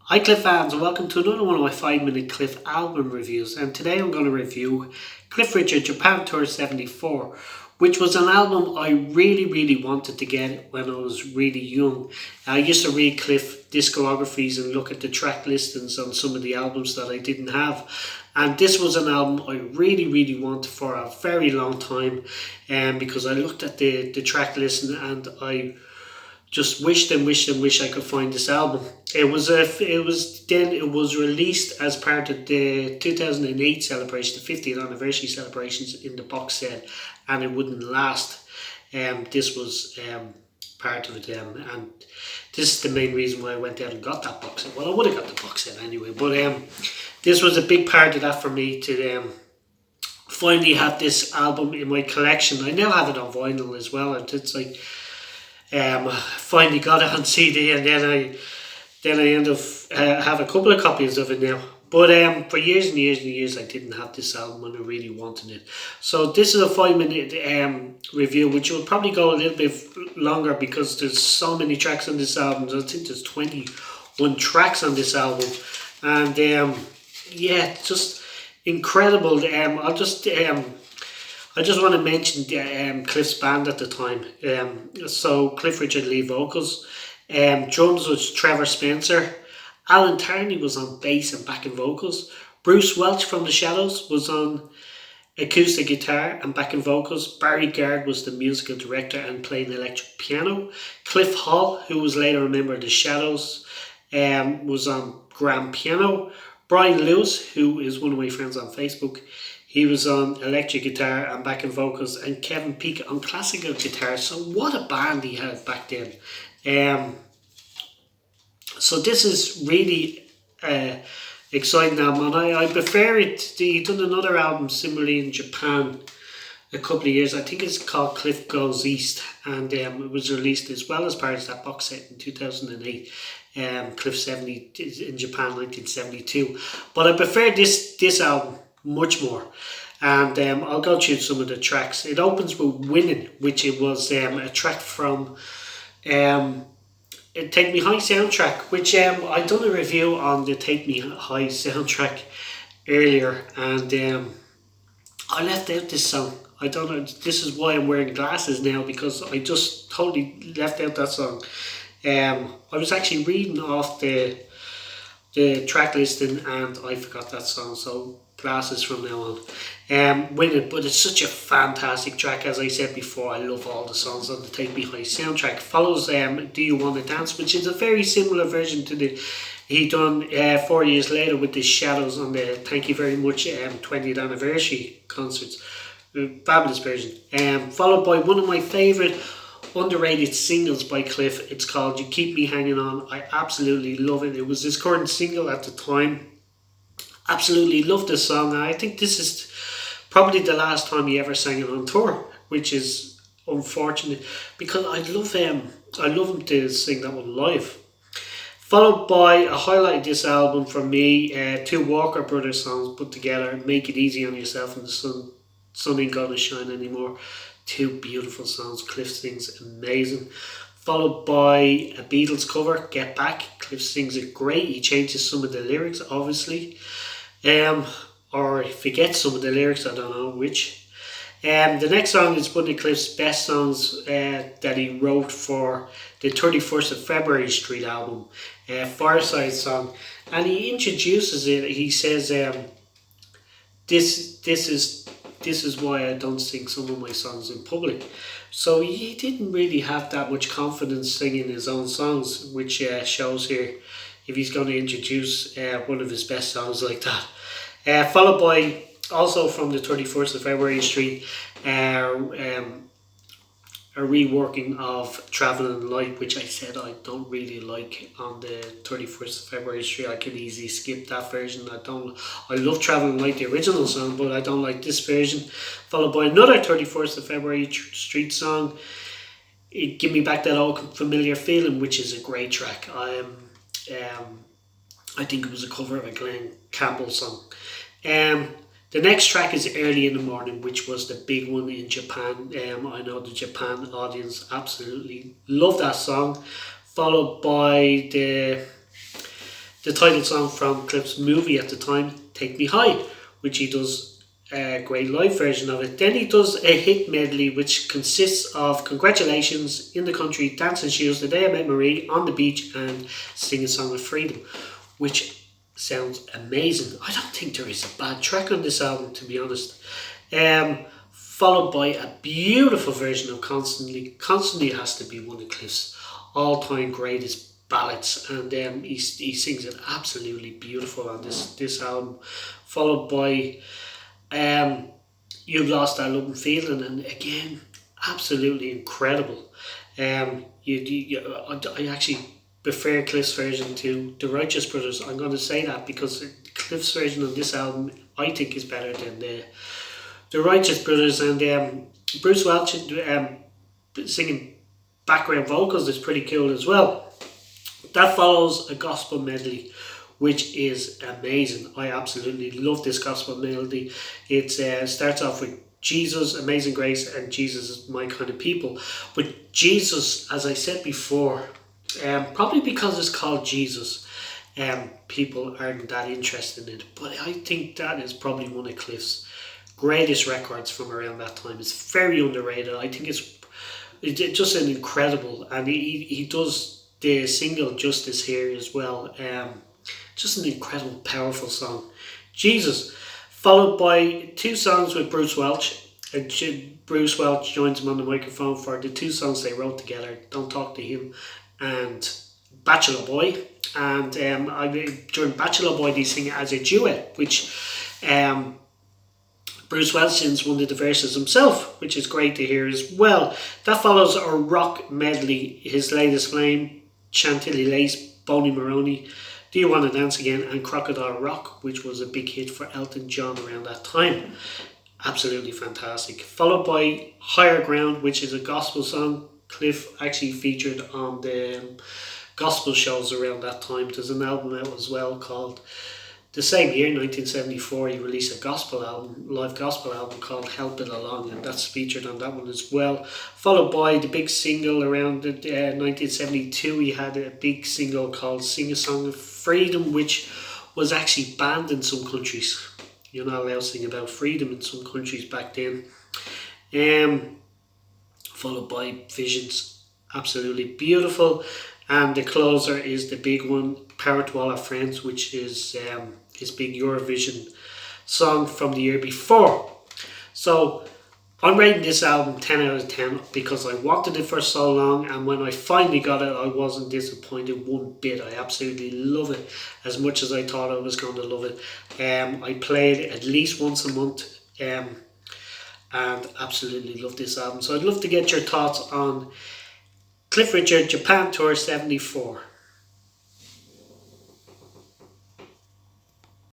Hi Cliff fans and welcome to another one of my 5 minute Cliff album reviews, and today I'm going to review Cliff Richard Japan Tour 74, which was an album I really wanted to get when I was really young. I used to read Cliff discographies and look at the track listings on some of the albums that I didn't have, and this was an album I really wanted for a very long time, because I looked at the track listing and I just wished I could find this album. It was released as part of the 2008 celebration, the 50th anniversary celebrations in the box set, and it wouldn't last. This was part of it, and this is the main reason why I went out and got that box set. Well, I would have got the box set anyway, but this was a big part of that for me to finally have this album in my collection. I now have it on vinyl as well, and it's like finally got it on CD, and then I end up have a couple of copies of it now. But for years and years, I didn't have this album and I really wanted it. So this is a 5 minute review, which will probably go a little bit longer because there's so many tracks on this album. I think there's 21 tracks on this album, and yeah, just incredible. I just want to mention Cliff's band at the time. So Cliff Richard lead vocals. Drums was Trevor Spencer. Alan Tarney was on bass and backing vocals. Bruce Welch from The Shadows was on acoustic guitar and backing vocals. Barry Gard was the musical director and played electric piano. Cliff Hall, who was later a member of The Shadows, was on grand piano. Brian Lewis, who is one of my friends on Facebook, he was on electric guitar and backing vocals, and Kevin Peake on classical guitar. So what a band he had back then. So this is really exciting album, and I prefer it. He done another album similarly in Japan a couple of years. I think it's called Cliff Goes East, and it was released as well as part of that box set in 2008. Cliff 70 in Japan 1972. But I prefer this album much more, and I'll go through some of the tracks. It opens with Winning, which it was a track from Take Me High soundtrack, which I done a review on the Take Me High soundtrack earlier, and I left out this song. I don't know, this is why I'm wearing glasses now, because I just totally left out that song. I was actually reading off the track listing and I forgot that song, so glasses from now on. With it, but it's such a fantastic track. As I said before, I love all the songs on the Take Me High soundtrack. Follows Do You Wanna Dance, which is a very similar version to the he done 4 years later with the Shadows on the Thank You Very Much 20th anniversary concerts. Fabulous version. Followed by one of my favourite underrated singles by Cliff. It's called You Keep Me Hanging On. I absolutely love it. It was his current single at the time. Absolutely love this song. I think this is probably the last time he ever sang it on tour, which is unfortunate because I love him to sing that one live. Followed by a highlight of this album for me, two Walker Brothers songs put together, Make It Easy on Yourself and The Sun Ain't Gonna Shine Anymore. Two beautiful songs. Cliff sings amazing. Followed by a Beatles cover, Get Back. Cliff sings it great. He changes some of the lyrics, obviously. Or forgets some of the lyrics, I don't know which. The next song is one of Cliff's best songs that he wrote for the 31st of February Street album, Fireside Song. And he introduces it, he says, this is why I don't sing some of my songs in public. So he didn't really have that much confidence singing his own songs, which shows here if he's going to introduce one of his best songs like that. Followed by, also from the 31st of February Street, a reworking of Traveling Light, which I said I don't really like on the 31st of February Street. I could easily skip that version. I love Traveling Light, the original song, but I don't like this version. Followed by another 31st of February Street song, It Give Me Back That Old Familiar Feeling, which is a great track. I think it was a cover of a Glenn Campbell song. The next track is Early in the Morning, which was the big one in Japan. I know the Japan audience absolutely love that song. Followed by the the title song from Cliff's movie at the time, Take Me High, which he does a great live version of it. Then he does a hit medley which consists of Congratulations, In the Country, Dancing Shoes, The Day I Met Marie, On the Beach, and Sing a Song of Freedom, which sounds amazing. I don't think there is a bad track on this album, to be honest. Followed by a beautiful version of Constantly. Constantly has to be one of Cliff's all-time greatest ballads, and he sings it absolutely beautiful on this album. Followed by You've Lost That Love and Feeling, and again, absolutely incredible. I actually prefer Cliff's version to the Righteous Brothers. I'm going to say that because Cliff's version of this album, I think, is better than the Righteous Brothers, and Bruce Welch singing background vocals is pretty cool as well. That follows a gospel medley, which is amazing. I absolutely love this gospel melody. It starts off with Jesus, Amazing Grace, and Jesus Is My Kind of People. But Jesus, as I said before, probably because it's called Jesus, people aren't that interested in it. But I think that is probably one of Cliff's greatest records from around that time. It's very underrated. I think it's just an incredible, and he does the single justice here as well. Just an incredible, powerful song. Jesus, followed by two songs with Bruce Welch. Bruce Welch joins him on the microphone for the two songs they wrote together, Don't Talk to Him and Bachelor Boy. And during Bachelor Boy, they sing it as a duet, which Bruce Welch sings one of the verses himself, which is great to hear as well. That follows a rock medley, His Latest Flame, Chantilly Lace, Boney Maroney, Do You Want to Dance Again, and Crocodile Rock, which was a big hit for Elton John around that time. Absolutely fantastic. Followed by Higher Ground, which is a gospel song. Cliff actually featured on the gospel shows around that time. There's an album out as well called, the same year, 1974, he released a gospel album, live gospel album called Help It Along, and that's featured on that one as well. Followed by the big single around 1972, he had a big single called Sing a Song of Freedom, which was actually banned in some countries. You're not allowed to sing about freedom in some countries back then. Followed by Visions, absolutely beautiful. And the closer is the big one, Power to All Our Friends, which is his big Eurovision song from the year before. So I'm rating this album 10 out of 10 because I wanted it for so long, and when I finally got it, I wasn't disappointed one bit. I absolutely love it as much as I thought I was going to love it. I play it at least once a month, and absolutely love this album. So I'd love to get your thoughts on Cliff Richard Japan Tour 74.